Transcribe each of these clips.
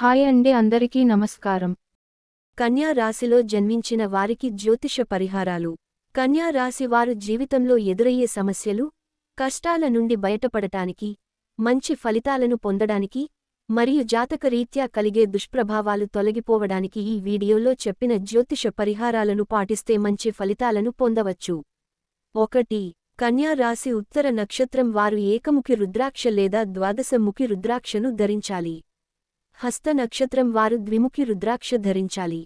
Hi అండి, అందరికీ నమస్కారం. కన్యా రాశిలో జన్మించిన వారికి జ్యోతిష పరిహారాలు. కన్యా రాశి వారు జీవితంలో ఎదురయ్యే సమస్యలు, కష్టాల నుండి బయటపడటానికి, మంచి ఫలితాలను పొందడానికి మరియు జాతకరీత్యా కలిగే దుష్ప్రభావాలు తొలగిపోవడానికి ఈ వీడియోలో చెప్పిన జ్యోతిష పరిహారాలను పాటిస్తే మంచి ఫలితాలను పొందవచ్చు. 1. కన్యా రాశి ఉత్తర నక్షత్రం వారు ఏకముఖి రుద్రాక్ష లేదా ద్వాదశముఖి రుద్రాక్షను ధరించాలి. హస్త నక్షత్రం వారు ద్విముఖి రుద్రాక్ష ధరించాలి.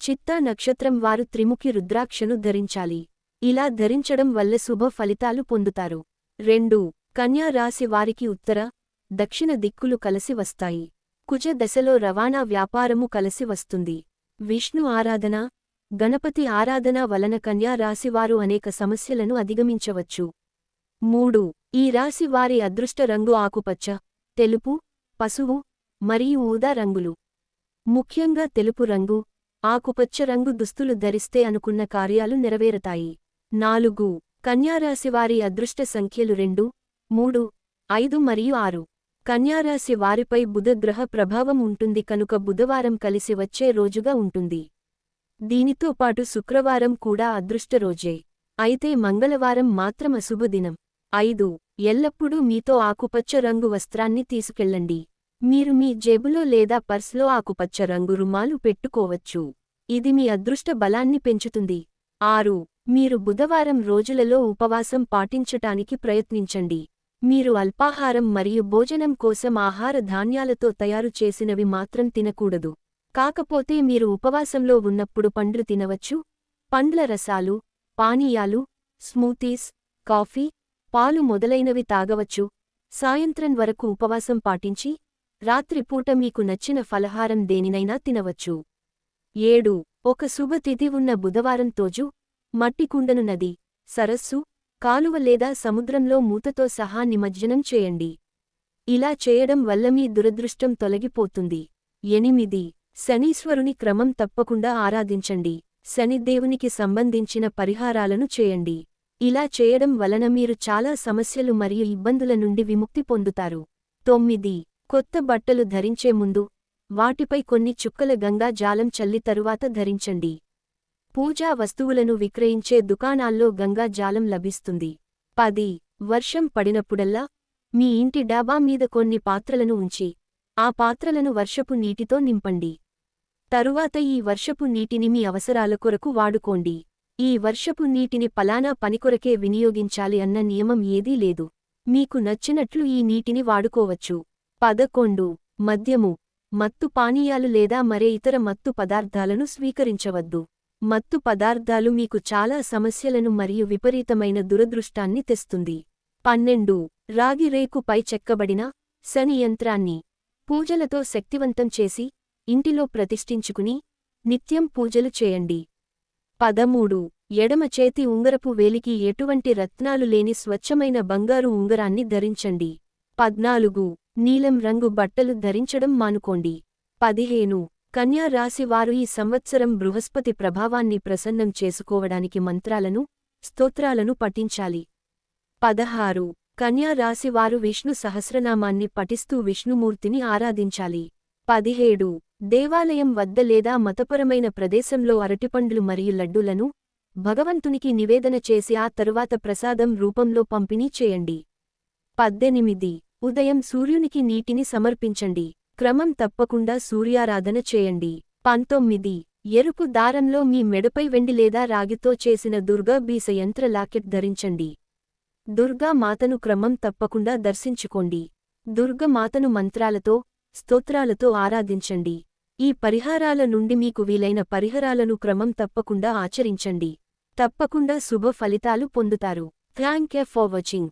చిత్తా నక్షత్రం వారు త్రిముఖి రుద్రాక్షను ధరించాలి. ఇలా ధరించడం వల్ల శుభ ఫలితాలు పొందుతారు. 2. కన్యా రాశి వారికి ఉత్తర, దక్షిణ దిక్కులు కలసి వస్తాయి. కుజ దశలో రవాణా వ్యాపారము కలసి వస్తుంది. విష్ణు ఆరాధన, గణపతి ఆరాధన వలన కన్యా రాశివారు అనేక సమస్యలను అధిగమించవచ్చు. 3. ఈ రాశి వారి అదృష్ట రంగు ఆకుపచ్చ, తెలుపు, పసుపు మరియు ఊదా రంగులు. ముఖ్యంగా తెలుపు రంగు, ఆకుపచ్చ రంగు దుస్తులు ధరిస్తే అనుకున్న కార్యాలు నెరవేరతాయి. 4. కన్యారాశివారి అదృష్ట సంఖ్యలు 2, 3, 5 మరియు 6. కన్యారాశి వారిపై బుధ గ్రహ ప్రభావం ఉంటుంది కనుక బుధవారం కలిసి వచ్చే రోజుగా ఉంటుంది. దీనితో పాటు శుక్రవారం కూడా అదృష్ట రోజే. అయితే మంగళవారం మాత్రం అశుభదినం. 5. ఎల్లప్పుడూ మీతో ఆకుపచ్చ రంగు వస్త్రాన్ని తీసుకెళ్ళండి. మీరు మీ జేబులో లేదా పర్స్లో ఆకుపచ్చ రంగు రుమాలు పెట్టుకోవచ్చు. ఇది మీ అదృష్ట బలాన్ని పెంచుతుంది. 6. మీరు బుధవారం రోజులలో ఉపవాసం పాటించటానికి ప్రయత్నించండి. మీరు అల్పాహారం మరియు భోజనం కోసం ఆహార ధాన్యాలతో తయారు చేసినవి మాత్రం తినకూడదు. కాకపోతే మీరు ఉపవాసంలో ఉన్నప్పుడు పండ్లు తినవచ్చు, పండ్ల రసాలు, పానీయాలు, స్మూతీస్, కాఫీ, పాలు మొదలైనవి తాగవచ్చు. సాయంత్రం వరకు ఉపవాసం పాటించి రాత్రిపూట మీకు నచ్చిన ఫలహారం దేనినైనా తినవచ్చు. 7. ఒక శుభతిథి ఉన్న బుధవారం తోజు, మట్టి కుండను నది, సరస్సు, కాలువ లేదా సముద్రంలో మూతతో సహా నిమజ్జనం చేయండి. ఇలా చేయడం వల్ల మీ దురదృష్టం తొలగిపోతుంది. 8. శనీశ్వరుని క్రమం తప్పకుండా ఆరాధించండి. శనిదేవునికి సంబంధించిన పరిహారాలను చేయండి. ఇలా చేయడం వలన మీరు చాలా సమస్యలు మరియు ఇబ్బందుల నుండి విముక్తి పొందుతారు. 9. కొత్త బట్టలు ధరించే ముందు వాటిపై కొన్ని చుక్కల గంగా జాలం చల్లి తరువాత ధరించండి. పూజా వస్తువులను విక్రయించే దుకాణాల్లో గంగా జాలం లభిస్తుంది. 10. వర్షం పడినప్పుడల్లా మీ ఇంటి డాబా మీద కొన్ని పాత్రలను ఉంచి ఆ పాత్రలను వర్షపు నీటితో నింపండి. తరువాత ఈ వర్షపు నీటిని మీ అవసరాల కొరకు వాడుకోండి. ఈ వర్షపు నీటిని పలానా పనికొరకే వినియోగించాలి అన్న నియమం ఏదీ లేదు. మీకు నచ్చినట్లు ఈ నీటిని వాడుకోవచ్చు. 11. మద్యము, మత్తు పానీయాలు లేదా మరే ఇతర మత్తు పదార్థాలను స్వీకరించవద్దు. మత్తు పదార్థాలు మీకు చాలా సమస్యలను మరియు విపరీతమైన దురదృష్టాన్ని తెస్తుంది. 12. రాగి రేకుపై చెక్కబడిన శని యంత్రాన్ని పూజలతో శక్తివంతం చేసి ఇంటిలో ప్రతిష్ఠించుకుని నిత్యం పూజలు చేయండి. 13. ఎడమ చేతి ఉంగరపు వేలికి ఎటువంటి రత్నాలు లేని స్వచ్ఛమైన బంగారు ఉంగరాన్ని ధరించండి. 14. నీలం రంగు బట్టలు ధరించడం మానుకోండి. 15. కన్యా రాశి వారు ఈ సంవత్సరం బృహస్పతి ప్రభావాన్ని ప్రసన్నం చేసుకోవడానికి మంత్రాలను, స్తోత్రాలను పఠించాలి. 16. కన్యా రాశి వారు విష్ణు సహస్రనామాన్ని పఠిస్తూ విష్ణుమూర్తిని ఆరాధించాలి. 17. దేవాలయం వద్ద లేదా మతపరమైన ప్రదేశంలో అరటిపండ్లు మరియు లడ్డూలను భగవంతునికి నివేదన చేసి ఆ తరువాత ప్రసాదం రూపంలో పంపిణీ చేయండి. 18. ఉదయం సూర్యునికి నీటిని సమర్పించండి. క్రమం తప్పకుండా సూర్యారాధన చేయండి. 19. ఎరుపు దారంలో మీ మెడపై వెండి లేదా రాగితో చేసిన దుర్గా బీస యంత్ర లాకెట్ ధరించండి. దుర్గా మాతను క్రమం తప్పకుండా దర్శించుకోండి. దుర్గ మాతను మంత్రాలతో, స్తోత్రాలతో ఆరాధించండి. ఈ పరిహారాల నుండి మీకు వీలైన పరిహారాలను క్రమం తప్పకుండా ఆచరించండి. తప్పకుండా శుభ ఫలితాలు పొందుతారు. Thank you for watching.